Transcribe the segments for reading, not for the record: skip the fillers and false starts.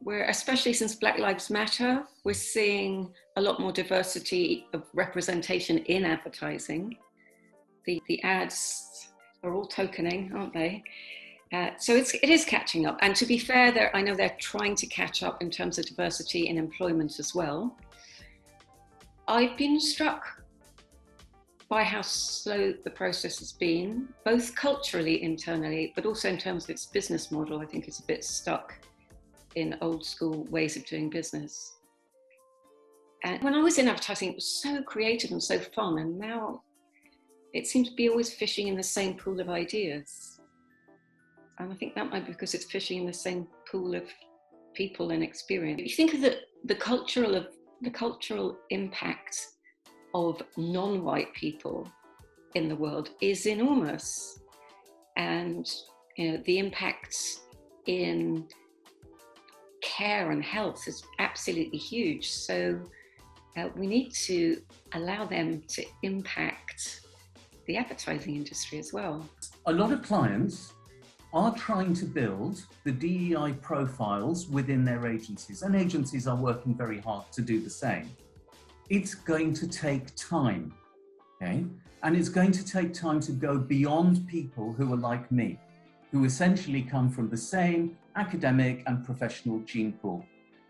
We're, especially since Black Lives Matter, we're seeing a lot more diversity of representation in advertising. The ads are all tokening, aren't they? So it is catching up. And to be fair, I know they're trying to catch up in terms of diversity in employment as well. I've been struck by how slow the process has been, both culturally, internally, but also in terms of its business model. I think it's a bit stuck in old school ways of doing business. And when I was in advertising, it was so creative and so fun, and now it seems to be always fishing in the same pool of ideas. And I think that might be because it's fishing in the same pool of people and experience. If you think of the cultural impact of non-white people in the world is enormous, and the impact in care and health is absolutely huge. So we need to allow them to impact the advertising industry as well. A lot of clients are trying to build the DEI profiles within their agencies, and agencies are working very hard to do the same. It's going to take time, okay? And it's going to take time to go beyond people who are like me, who essentially come from the same academic and professional gene pool.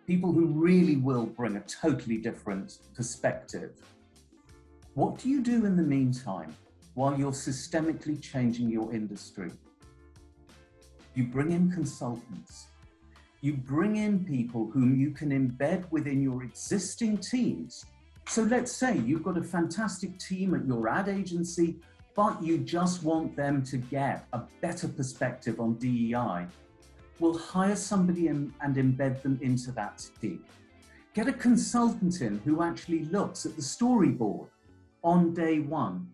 People who really will bring a totally different perspective. What do you do in the meantime while you're systemically changing your industry? You bring in consultants. You bring in people whom you can embed within your existing teams. So let's say you've got a fantastic team at your ad agency, but you just want them to get a better perspective on DEI. Well, hire somebody and embed them into that team. Get a consultant in who actually looks at the storyboard on day one.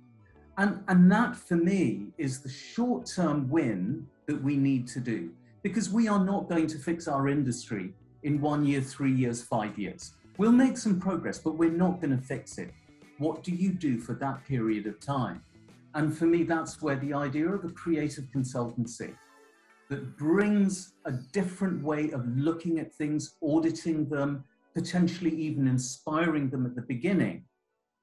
And that, for me, is the short-term win that we need to do, because we are not going to fix our industry in 1 year, 3 years, 5 years. We'll make some progress, but we're not going to fix it. What do you do for that period of time? And for me, that's where the idea of a creative consultancy that brings a different way of looking at things, auditing them, potentially even inspiring them at the beginning,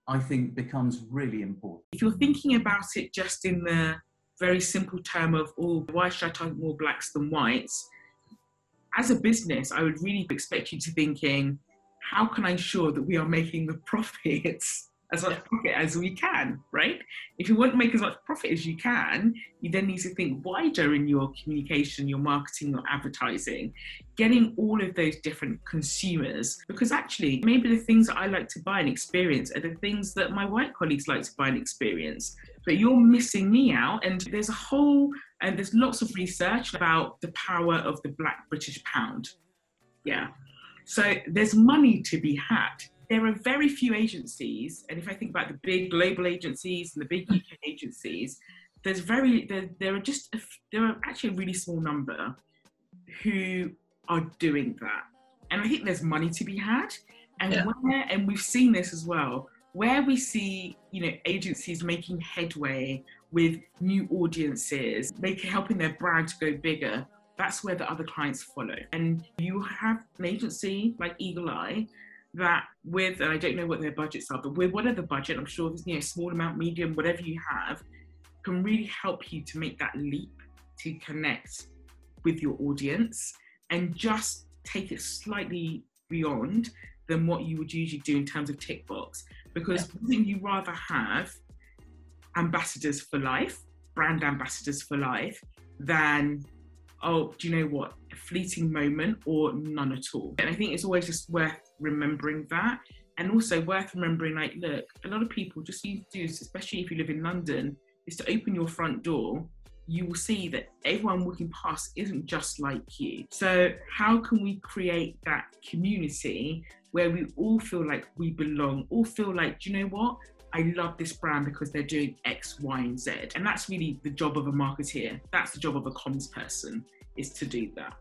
I think becomes really important. If you're thinking about it just in the very simple term of, oh, why should I target more blacks than whites? As a business, I would really expect you to thinking, how can I ensure that we are making the profits, as much profit as we can, right? If you want to make as much profit as you can, you then need to think wider in your communication, your marketing, your advertising, getting all of those different consumers. Because actually, maybe the things that I like to buy and experience are the things that my white colleagues like to buy and experience. But you're missing me out. And there's there's lots of research about the power of the Black British pound. Yeah. So there's money to be had. There are very few agencies, and if I think about the big global agencies and the big UK agencies, there are actually a really small number who are doing that. And I think there's money to be had. And we've seen this as well, where we see, agencies making headway with new audiences, helping their brand to go bigger, that's where the other clients follow. And you have an agency like Eagle Eye that and I don't know what their budgets are, but with whatever budget, I'm sure there's small amount, medium, whatever you have, can really help you to make that leap to connect with your audience and just take it slightly beyond than what you would usually do in terms of tick box. Because wouldn't you rather have ambassadors for life, brand ambassadors for life, than, oh, do you know what, a fleeting moment or none at all? And I think it's always just worth remembering that. And also worth remembering, like, look, a lot of people just need to do this, especially if you live in London, is to open your front door. You will see that everyone walking past isn't just like you. So how can we create that community where we all feel like we belong, all feel like, do you know what? I love this brand because they're doing X, Y, and Z. And that's really the job of a marketeer. That's the job of a comms person, is to do that.